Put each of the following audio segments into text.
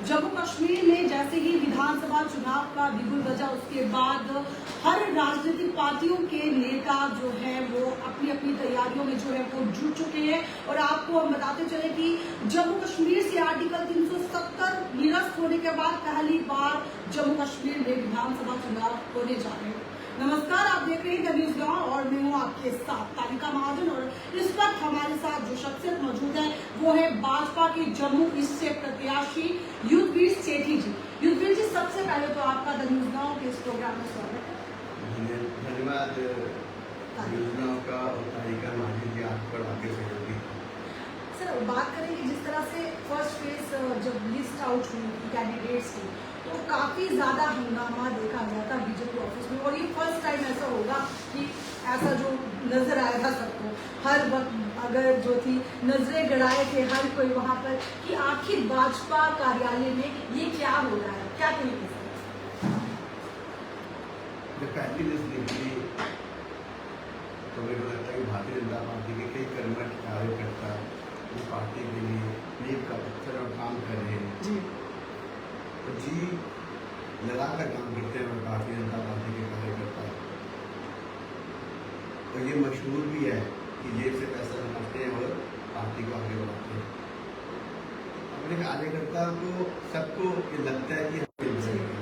जम्मू कश्मीर में जैसे ही विधानसभा चुनाव का बिगुल बजा, उसके बाद हर राजनीतिक पार्टियों के नेता जो है वो अपनी अपनी तैयारियों में जो है वो जुट चुके हैं। और आपको हम बताते चले कि जम्मू कश्मीर से आर्टिकल 370 निरस्त होने के बाद पहली बार जम्मू कश्मीर में विधानसभा चुनाव होने जा रहे हैं। नमस्कार, आप देख रहे हैं द न्यूज़ गाँव और मैं हूँ आपके साथ तारिका महाजन। और इस वक्त हमारे साथ जो शख्सियत मौजूद है वो है भाजपा के जम्मू ईस्ट से प्रत्याशी युद्धवीर सेठी जी। युद्धवीर जी, सबसे पहले तो आपका द न्यूज़ गाँव के इस प्रोग्राम में स्वागत है। धन्यवाद न्यूज़ गाँव का और तारिका महाजन जी आप पर आगे सहयोगी। सर, बात करेंगे जिस तरह से फर्स्ट फेज जब लिस्ट आउट हुई थी कैंडिडेट्स की, तो काफी ज्यादा हंगामा देखा गया था बीजेपी ऑफिस में। और ये फर्स्ट टाइम ऐसा होगा कि ऐसा जो नजर आया था सबको, हर वक्त अगर जो थी नजरें गड़ाए थे हर कोई वहां पर कि आखिर भाजपा कार्यालय में ये क्या हो रहा है, क्या कहेंगे सर? जब पहली लिस्ट निकली तो मेरे को लगता है कि भारतीय जनता पार्टी के कई कर्मठ कार्यकर्ता इस पार्टी के लिए नींव का पत्थर और काम कर रहे हैं जी तो जी लगाकर काम करते हैं और भारतीय जनता पार्टी के कार्यकर्ता। और ये मशहूर भी है कि जेब से पैसा बनाते हैं और पार्टी को आगे बढ़ाते हैं। अपने कार्यकर्ता को सबको ये लगता है कि हमें मिल जाएगा,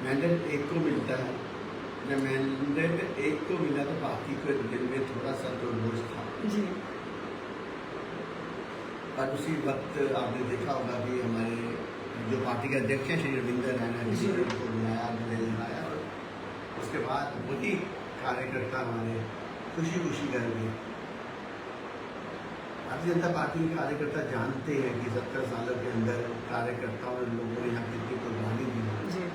मैंडेट एक को मिलता है। जब मैंडेट एक को मिला तो बाकी को दिल में थोड़ा सा तो बोझ था जी। और उसी वक्त आपने देखा होगा कि हमारे जो पार्टी के अध्यक्ष हैं श्री रविंद्र रैना जी को बुलाया, गले लगाया और उसके बाद वही कार्यकर्ता हमारे खुशी खुशी कर गए। भारतीय जनता पार्टी के कार्यकर्ता जानते हैं कि 70 सालों के अंदर कार्यकर्ताओं और लोगों ने यहाँ कितनी कुर्बानी दी है।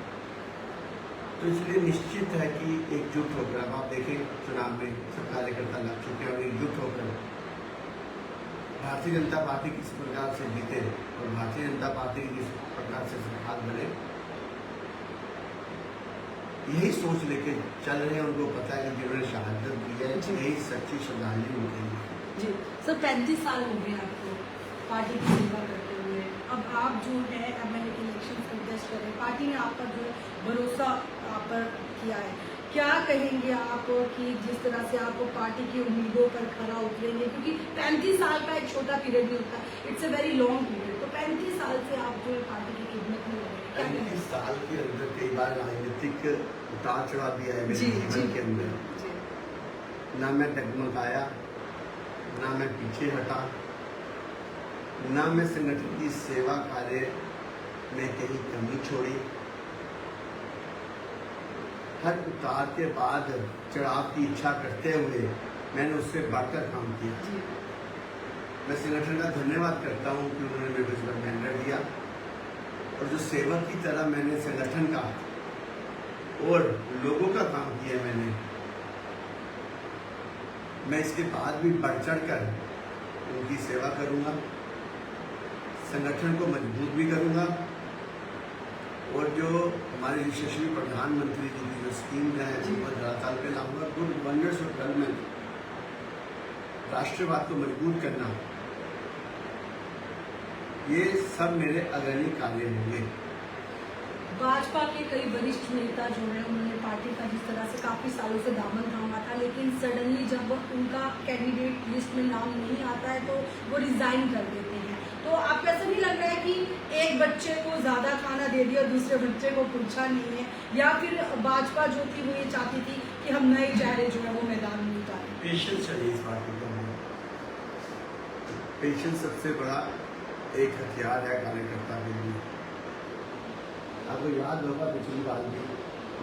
तो इसलिए निश्चित है कि एकजुट होकर, अब आप देखें चुनाव में सब कार्यकर्ता लग चुके हैं और एकजुट होकर भारतीय जनता पार्टी किस प्रकार से जीते और भारतीय जनता पार्टी किस प्रकार से सरकार बने, यही सोच लेके चल रहे हैं। उनको पता है कि जिन्होंने शहादत दी है यही सच्ची श्रद्धांजलि उनके लिए। जी सर, 35 साल हो गए आपको पार्टी की सेवा करते हुए। अब आप जो है एमएलए के इलेक्शन कंटेस्ट कर रहे हैं, पार्टी ने आप पर जो भरोसा आप पर किया है, क्या कहेंगे आप कि जिस तरह से आप पार्टी की उम्मीदों पर खरा उतरेंगे? क्योंकि 35 साल का एक छोटा पीरियड नहीं होता, it's a very long period. तो 35 साल से आप जो पार्टी की खिदमत में लगे, 35 साल के अंदर कई बार राजनीतिक उतार चढ़ाव दिया है मेरे जीवन के अंदर। ना मैं डगमगाया, ना मैं पीछे हटा, ना मैं संगठन की सेवा कार्य में कहीं कमी छोड़ी। हर उतार के बाद चढ़ाव की इच्छा करते हुए मैंने उससे बढ़कर काम किया। मैं संगठन का धन्यवाद करता हूं कि उन्होंने मेरे को इस पर मैंडेट दिया और जो सेवक की तरह मैंने संगठन का और लोगों का काम किया मैं इसके बाद भी बढ़ चढ़ कर उनकी सेवा करूंगा, संगठन को मजबूत भी करूंगा। और जो हमारे यशस्वी प्रधानमंत्री जी की जो स्कीम है वो धरातल पे लाऊंगा। गुड गवर्नेंस और डेवलपमेंट, राष्ट्रवाद को मजबूत करना, ये सब मेरे अग्रणी कार्य होंगे। भाजपा के कई वरिष्ठ नेता जो हैं उन्होंने पार्टी का जिस तरह से काफी सालों से दामन थामा था, लेकिन सडनली जब उनका कैंडिडेट लिस्ट में नाम नहीं आता है तो वो रिजाइन कर देते हैं। तो आपको ऐसा नहीं लग रहा है कि एक बच्चे को ज्यादा खाना दे दिया, दूसरे बच्चे को पूछा नहीं है, या फिर भाजपा जो थी वो ये चाहती थी कि हम नए चेहरे जो है वो मैदान में उतारें? पेशेंस चाहिए इस पार्टी को। पेशेंस सबसे बड़ा एक हथियार है कार्यकर्ता के लिए। आपको याद होगा पिछली बार भी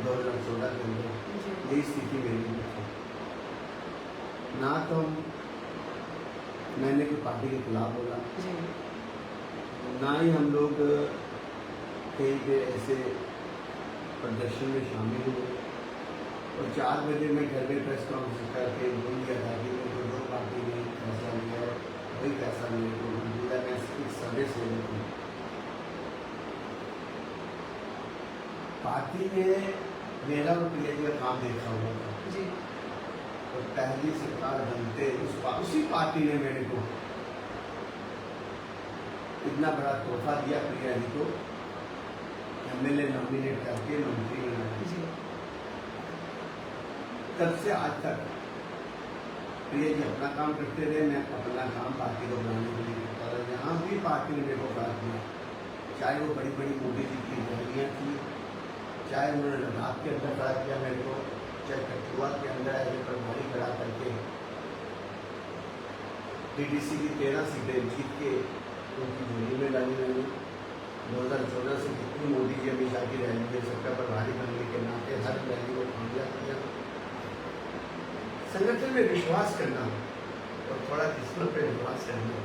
2016 के अंदर यही स्थिति मेरी भी थी। ना तो मैंने कोई पार्टी के खिलाफ बोला, ना ही हम लोग कहीं पे ऐसे प्रदर्शन में शामिल हुए। और 4 बजे मैं घर में प्रेस कॉन्फ्रेंस करके बोल दिया था कि मेरे को दो पार्टी ने फैसला लिया है, वही फैसला मेरे को मंजूर है, मैं इस समय से लेकर पार्टी ने मेरा और प्रिया का काम देखा हुआ था। और पहली सरकार बनते उसी पार्टी ने मेरे को इतना बड़ा तोहफा दिया प्रिया जी को, MLA नॉमिनेट करके मंत्री बनाया। तब से आज तक प्रिया जी अपना काम करते रहे, मैं अपना काम पार्टी को बनाने के लिए करता रहा। यहाँ भी पार्टी ने मेरे को साथ दिया, चाहे वो बड़ी बड़ी मोदी जी की रैलियाँ थी, चाहे उन्होंने लद्दाख के अंदर खड़ा किया मेरे को, चाहे कठुआ के अंदर ऐसे प्रभारी खड़ा करके PDC की 13 सीटें जीत के उनकी झोली में डाली मैंने। 2014 से कितनी मोदी जी अमित शाह की रैली में सबका प्रभारी बनने के नाते हर रैली को कामयाब किया। संगठन में विश्वास करना और थोड़ा किस्मत पे विश्वास करना।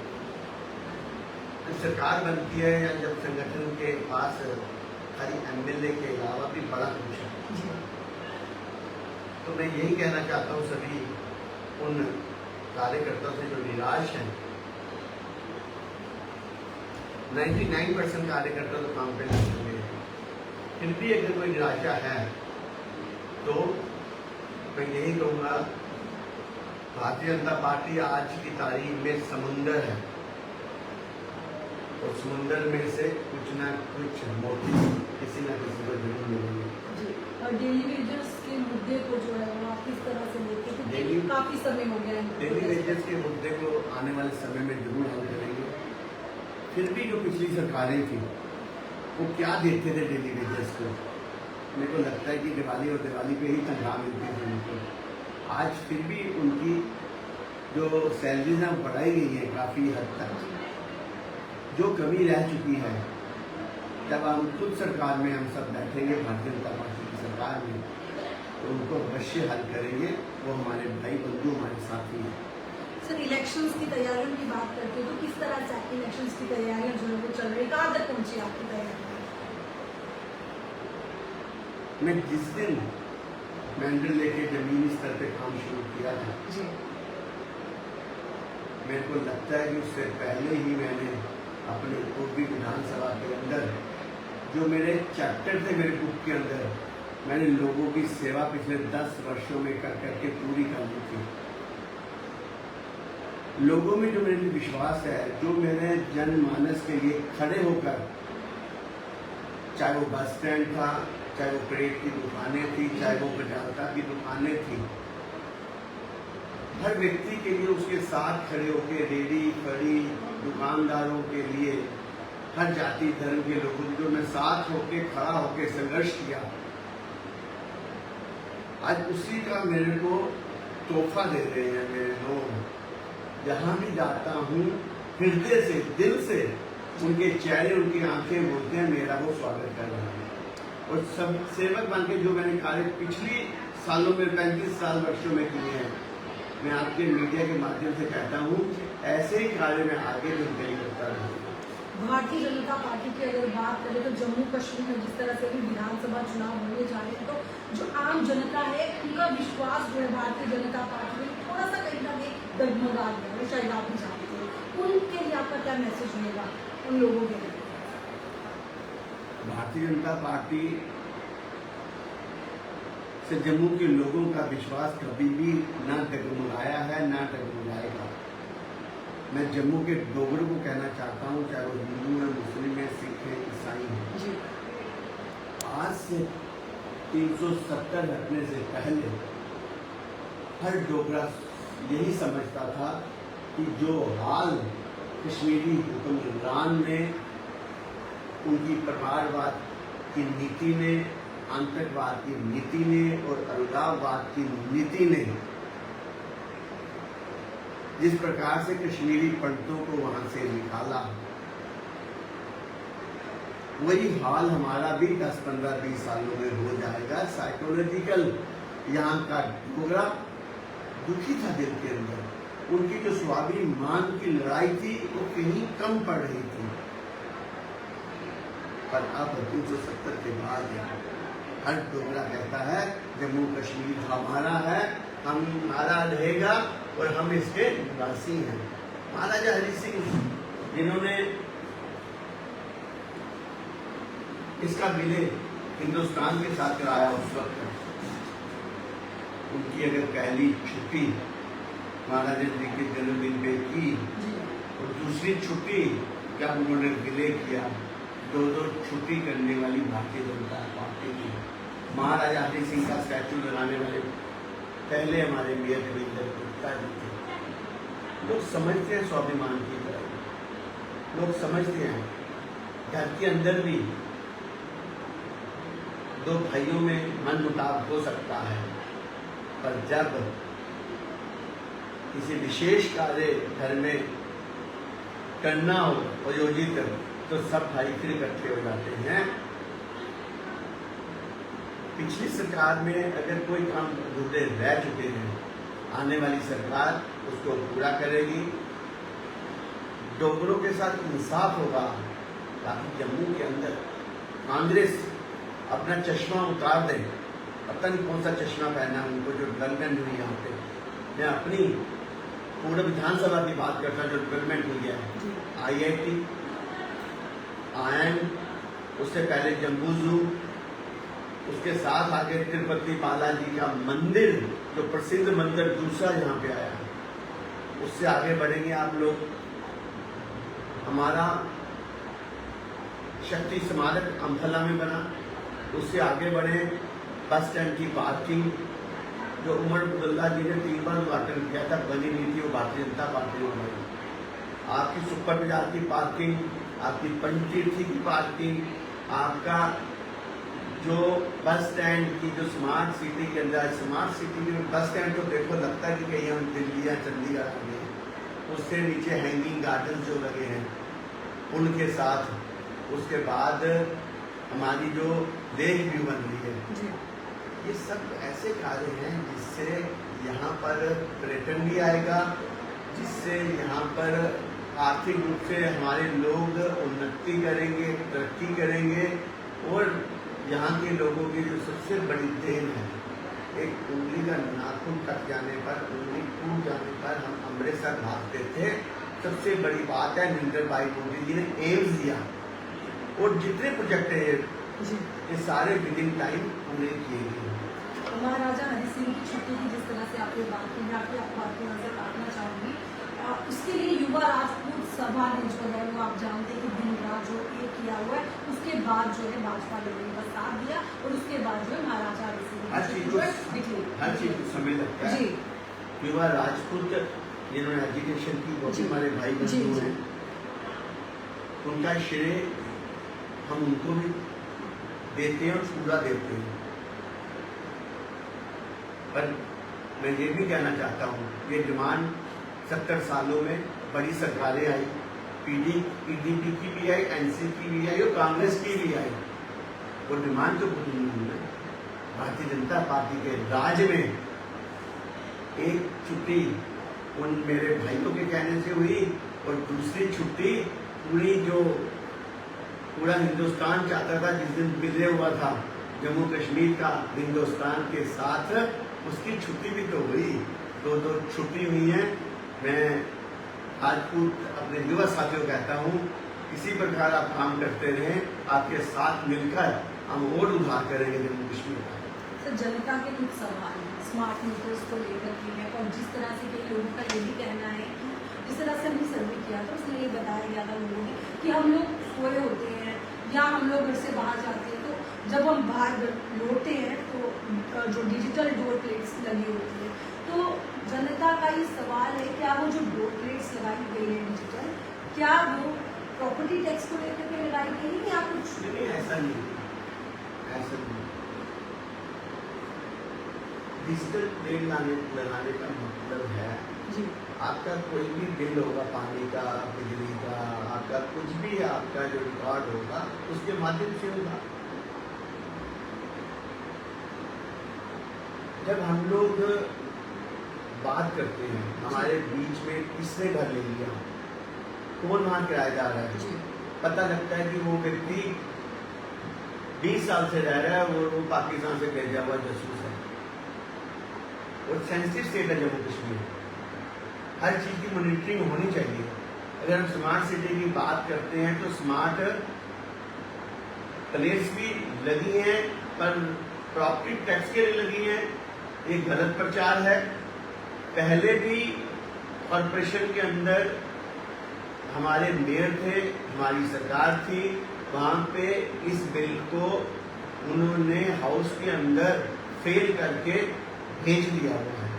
जब सरकार बनती है या जब संगठन के पास खाली MLA के अलावा भी बड़ा कुछ है, तो मैं यही कहना चाहता हूँ सभी उन कार्यकर्ताओं से जो निराश हैं। 99% कार्यकर्ता तो काम पे लगे हुए हैं, फिर भी अगर कोई निराशा है तो मैं यही कहूँगा, भारतीय जनता पार्टी आज की तारीख में समुंदर है और समुंदर में से कुछ ना कुछ मोती किसी न किसी को जरूर मिलेंगे। और डेली वेजेस के मुद्दे को जो है वो आप किस तरह से लेते हैं, क्योंकि काफी समय हो गया है। डेली वेजेस के मुद्दे को आने वाले समय में जरूर हल करेंगे। फिर भी जो पिछली सरकारें थी वो क्या देते थे डेली वेजेस को, मेरे को लगता है कि दिवाली और दिवाली पे ही तनख्वाह मिलती थी उनको। आज फिर भी उनकी जो सैलरीज हैं बढ़ाई गई है काफ़ी हद तक। जो कमी रह चुकी है, जब हम खुद सरकार में हम सब बैठेंगे भारतीय जनता पार्टी की सरकार में, तो उनको अवश्य हल करेंगे। वो हमारे भाई बंधु हमारे साथी हैं। सर, इलेक्शंस की तैयारियों की बात करते हैं तो किस तरह से आपकी इलेक्शंस की तैयारियां जो है वो चल रही, कहाँ तक पहुंची आपकी तैयारी? मैं जिस दिन मैंडल लेके जमीनी स्तर पे काम शुरू किया था जी, मेरे को लगता है कि उससे पहले ही मैंने अपने पूर्वी विधानसभा के अंदर जो मेरे चैप्टर थे मेरे बुक के अंदर, मैंने लोगों की सेवा पिछले 10 वर्षों में कर करके पूरी कर ली थी। लोगों में जो मेरे लिए विश्वास है, जो मेरे जनमानस के लिए खड़े होकर, चाहे वो बस स्टैंड था, चाहे वो ब्रेड की दुकानें थी, चाहे वो गजालता की दुकानें थी, हर व्यक्ति के लिए उसके साथ खड़े होकर, रेडी फड़ी दुकानदारों के लिए, हर जाति धर्म के लोगों जो मैं साथ होकर खड़ा होकर संघर्ष किया, आज उसी का मेरे को तोहफा दे रहे हैं मेरे लोग। जहाँ भी जाता हूँ हृदय से, दिल से उनके चेहरे, उनकी आंखें बोलते हैं मेरा वो स्वागत कर रहा है। और सब सेवक बन के जो मैंने कार्य पिछली सालों में 35 साल वर्षों में किए हैं, मैं आपके मीडिया के माध्यम से कहता हूँ ऐसे ही कार्य में आगे भी उनके करता रहूँगा। भारतीय जनता पार्टी की अगर बात करें तो जम्मू कश्मीर में जिस तरह से भी विधानसभा चुनाव होने जा रहे हैं, तो जो आम जनता है उनका विश्वास जो है भारतीय जनता पार्टी में थोड़ा सा कहीं ना कहीं डगमगा गया है, शायद आप भी जानते हैं। उनके लिए आपका क्या मैसेज मिलेगा उन लोगों के लिए? भारतीय जनता पार्टी से जम्मू के लोगों का विश्वास कभी भी ना डगमगाया है ना डगमगाएगा। मैं जम्मू के डोगरों को कहना चाहता हूँ, चाहे वो हिंदू है, मुस्लिम है, सिख है, ईसाई है, आज से 370 हटने से पहले हर डोगरा यही समझता था कि जो हाल कश्मीरी हुक्मरान ने, उनकी परिवारवाद की नीति ने, आतंकवाद की नीति ने और अलगाववाद की नीति ने जिस प्रकार से कश्मीरी पंडितों को वहां से निकाला, वही हाल हमारा भी 10, 15, 20 सालों में हो जाएगा। साइकोलॉजिकल यहाँ का डोगरा दुखी था दिल के अंदर, उनकी जो स्वाभिमान की लड़ाई थी वो कहीं कम पड़ रही थी। पर अब 370 के बाद हर डोगरा कहता है जम्मू कश्मीर हमारा है, हमारा रहेगा और हम इसके निवासी हैं। महाराजा हरि सिंह जिन्होंने इसका विलय हिंदुस्तान के साथ कराया, उस वक्त उनकी अगर पहली छुट्टी महाराजा जी के जन्मदिन पे की और दूसरी छुट्टी क्या उन्होंने विलय किया, 2-2 छुट्टी करने वाली भारतीय जनता पार्टी की। महाराजा हरि सिंह का स्टैचू लगाने वाले पहले हमारे मेयर देवेंद्र गुप्ता जी थे। लोग समझते हैं स्वाभिमान की तरह, लोग समझते हैं घर के अंदर भी 2 भाइयों में मन मुटाव हो सकता है, पर जब किसी विशेष कार्य घर में करना हो आयोजित, तो सब भाई फिर इकट्ठे हो जाते हैं। पिछली सरकार में अगर कोई काम अधूरे रह चुके हैं, आने वाली सरकार उसको पूरा करेगी। डोगरों के साथ इंसाफ होगा, ताकि जम्मू के अंदर कांग्रेस अपना चश्मा उतार दे। पता नहीं कौन सा चश्मा पहना उनको, जो डेवलपमेंट हुई यहाँ पे। मैं अपनी पूरे विधानसभा की बात करता हूँ, जो डेवलपमेंट हुई है, IIT, IIM, उससे पहले जम्बू जू, उसके साथ आगे तिरुपति बालाजी का मंदिर, जो प्रसिद्ध मंदिर दूसरा यहाँ पे आया, उससे आगे बढ़ेंगे आप लोग। हमारा शक्ति स्मारक अम्फला में बना, उससे आगे बढ़े। बस स्टैंड की पार्किंग जो उमर अब्दुल्ला जी ने 3 बार उद्घाटन किया था, बनी नहीं थी, वो भारतीय जनता पार्टी ने बनाई। आपकी सुपर बाजार की पार्किंग, आपकी पंचतीर्थी की पार्किंग, आपका जो बस स्टैंड की जो स्मार्ट सिटी के अंदर, स्मार्ट सिटी में बस स्टैंड तो देखो लगता है कि कहीं हम दिल्ली या चंडीगढ़ आ गए हैं। उससे नीचे हैंगिंग गार्डन जो लगे हैं उनके साथ, उसके बाद हमारी जो लेक व्यू बन रही है, ये सब ऐसे कार्य हैं जिससे यहाँ पर पर्यटन भी आएगा, जिससे यहाँ पर आर्थिक रूप से हमारे लोग उन्नति करेंगे, तरक्की करेंगे। और यहाँ के लोगों की जो सबसे बड़ी देन है, एक उंगली का नाखून कट जाने पर, उंगली टूट जाने पर हम अमृतसर भागते थे। सबसे बड़ी बात है नरेंद्र भाई मोदी जी ने एम्स दिया, और जितने प्रोजेक्ट है ये सारे विदिन टाइम पूरे किए गए। महाराजा हरि सिंह की छुट्टी की जिस तरह से आपने बात की, मैं आपकी बात को नजर रखना चाहूंगी। इसके लिए युवा राजपूत सभा ने जो है वो आप जानते हैं कि दिन रात जो एक किया हुआ है, उसके बाद जो है भाजपा ने का साथ दिया, और उसके बाद जो है महाराजा हरि सिंह हर चीज को समय लगता है। युवा राजपूत जिन्होंने एजुकेशन की, वो भी हमारे भाई बंधु हैं, उनका श्रेय हम उनको भी देते हैं और पूरा देते हैं। पर मैं ये भी कहना चाहता हूँ, ये डिमांड 70 सालों में बड़ी सरकारें आई, PDP की भी आई, NC की भी आई और कांग्रेस की भी आई, वो डिमांड तो पूरी नहीं हुई। भारतीय जनता पार्टी के राज में एक छुट्टी उन मेरे भाइयों के कहने से हुई, और दूसरी छुट्टी पूरा हिंदुस्तान चाहता था। जिस दिन विलय हुआ था जम्मू कश्मीर का हिंदुस्तान के साथ, उसकी छुट्टी भी तो हुई। 2 छुट्टी हुई है। मैं राजपूत अपने युवा साथियों को कहता हूँ, किसी प्रकार आप काम करते रहें, आपके साथ मिलकर हम और उद्धार करेंगे जम्मू कश्मीर का। सर, जनता के कुछ सवाल हैं स्मार्ट मीटर्स को लेकर के हैं, और जिस तरह से कई लोगों का ये भी कहना है कि जिस तरह से हमने सर्वे किया था, उसमें ये बताया गया था लोगों ने कि हम लोग सोए होते हैं या हम लोग घर से बाहर जाते हैं, तो जब हम बाहर लौटते हैं तो जो डिजिटल डोर प्लेट्स लगी होती है, तो जनता का ये सवाल है, क्या वो जो डोर प्लेट्स लगाई गई है डिजिटल, क्या वो प्रॉपर्टी टैक्स को लेकर के लगाई गई है या कुछ? नहीं, ऐसा नहीं। डिजिटल प्लेट लगाने का मतलब है जी, आपका कोई भी बिल होगा, पानी का, बिजली का, आपका कुछ भी आपका जो रिकॉर्ड होगा उसके माध्यम से होगा। जब हम लोग बात करते हैं, हमारे बीच में किसने घर ले लिया, कौन वहाँ किराएदार है, पता लगता है कि वो व्यक्ति 20 साल से रह रहा है, वो पाकिस्तान से भेजा हुआ जासूस है। और सेंसिटिव स्टेट है जम्मू कश्मीर, हर चीज़ की मॉनिटरिंग होनी चाहिए। अगर हम स्मार्ट सिटी की बात करते हैं तो स्मार्ट प्लेस भी लगी हैं, पर प्रॉपर्टी टैक्स के लिए लगी हैं। ये गलत प्रचार है। पहले भी कॉरपोरेशन के अंदर हमारे मेयर थे, हमारी सरकार थी, वहाँ पे इस बिल को उन्होंने हाउस के अंदर फेल करके भेज दिया हुआ है,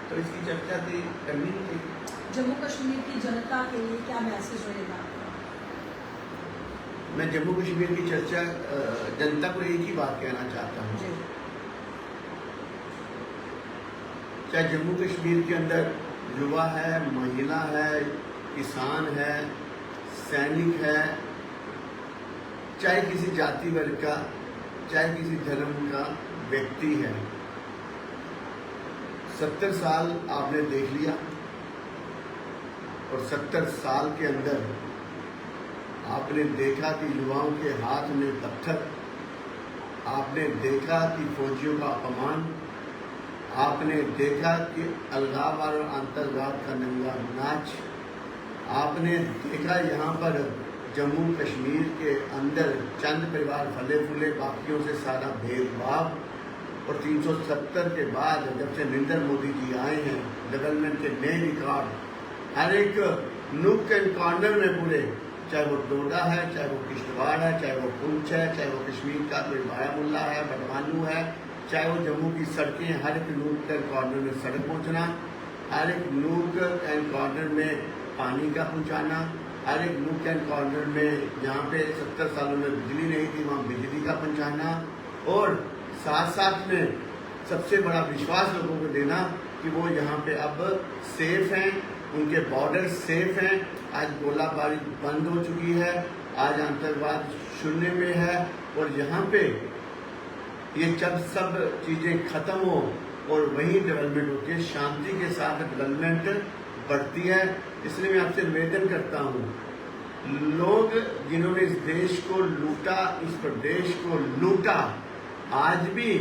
तो इसकी चर्चा थी करनी नहीं चाहिए। जम्मू कश्मीर की जनता के लिए क्या मैसेज रहेगा आपका? मैं जम्मू कश्मीर की चर्चा जनता को एक ही बात कहना चाहता हूँ, जी। चाहे जम्मू कश्मीर के अंदर युवा है, महिला है, किसान है, सैनिक है, चाहे किसी जाति वर्ग का, चाहे किसी धर्म का व्यक्ति है, 70 साल आपने देख लिया और 70 साल के अंदर आपने देखा कि युवाओं के हाथ में पत्थर, आपने देखा कि फौजियों का अपमान, आपने देखा कि अलगाववाद और आतंकवाद का नंगा नाच, आपने देखा यहाँ पर जम्मू कश्मीर के अंदर चंद परिवार फले फूले, बाकियों से सारा भेदभाव, और 370 के बाद जब से नरेंद्र मोदी जी आए हैं, डेवलपमेंट के नए रिकॉर्ड हर एक नुक एंड कॉर्नर में पूरे, चाहे वो डोडा है, चाहे वो किश्तवाड़ है, चाहे वो पुंछ है, चाहे वो कश्मीर का कोई बारामूला है, बटवानू है, चाहे वो जम्मू की सड़कें, हर एक नूक एंड कॉर्नर में सड़क पहुंचना, हर एक नूक एंड कॉर्नर में पानी का पहुंचाना, हर एक नूक एंड कॉर्नर में जहाँ पे 70 सालों में बिजली नहीं थी वहाँ बिजली का पहुंचाना, और साथ साथ में सबसे बड़ा विश्वास लोगों को देना कि वो यहाँ पे अब सेफ हैं, उनके बॉर्डर सेफ हैं। आज गोलाबारी बंद हो चुकी है, आज आतंकवाद शून्य में है, और यहाँ पे ये जब सब चीजें खत्म हो और वही डेवलपमेंट होती है, शांति के साथ डेवलपमेंट बढ़ती है। इसलिए मैं आपसे निवेदन करता हूँ, लोग जिन्होंने इस देश को लूटा, इस प्रदेश को लूटा, आज भी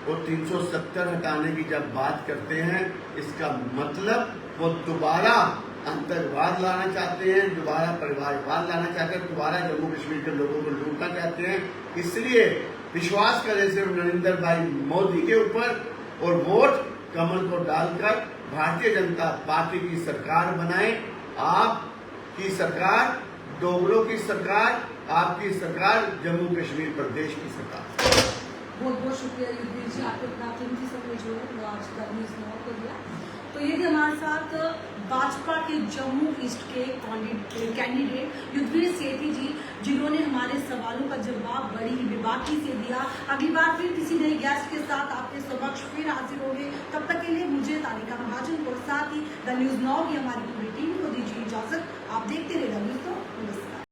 वो 370 हटाने की जब बात करते हैं, इसका मतलब वो दोबारा आतंकवाद लाना चाहते हैं, दोबारा परिवारवाद लाना चाहते हैं, दोबारा जम्मू कश्मीर के लोगों को लूटना चाहते हैं। इसलिए विश्वास करें सिर्फ नरेंद्र भाई मोदी के ऊपर और वोट कमल को डालकर भारतीय जनता पार्टी की सरकार बनाएं। आपकी सरकार, दोगलों की सरकार, आपकी सरकार, जम्मू कश्मीर प्रदेश की सरकार। बहुत बहुत शुक्रिया युद्धवीर जी, आपके अपना कीमती समय जो है वो आज का न्यूज़ नोट को दिया। तो ये थी हमारे साथ भाजपा के जम्मू ईस्ट के कैंडिडेट युद्धवीर सेठी जी, जिन्होंने हमारे सवालों का जवाब बड़ी बेबाकी से दिया। अगली बार फिर किसी नए गेस्ट के साथ आपके समक्ष फिर हाजिर होंगे। तब तक के लिए मुझे तारिका महाजन और साथ ही द न्यूज़ नाउ की हमारी पूरी टीम को दीजिए इजाजत। आप देखते रहिए न्यूज़ नाउ। नमस्कार।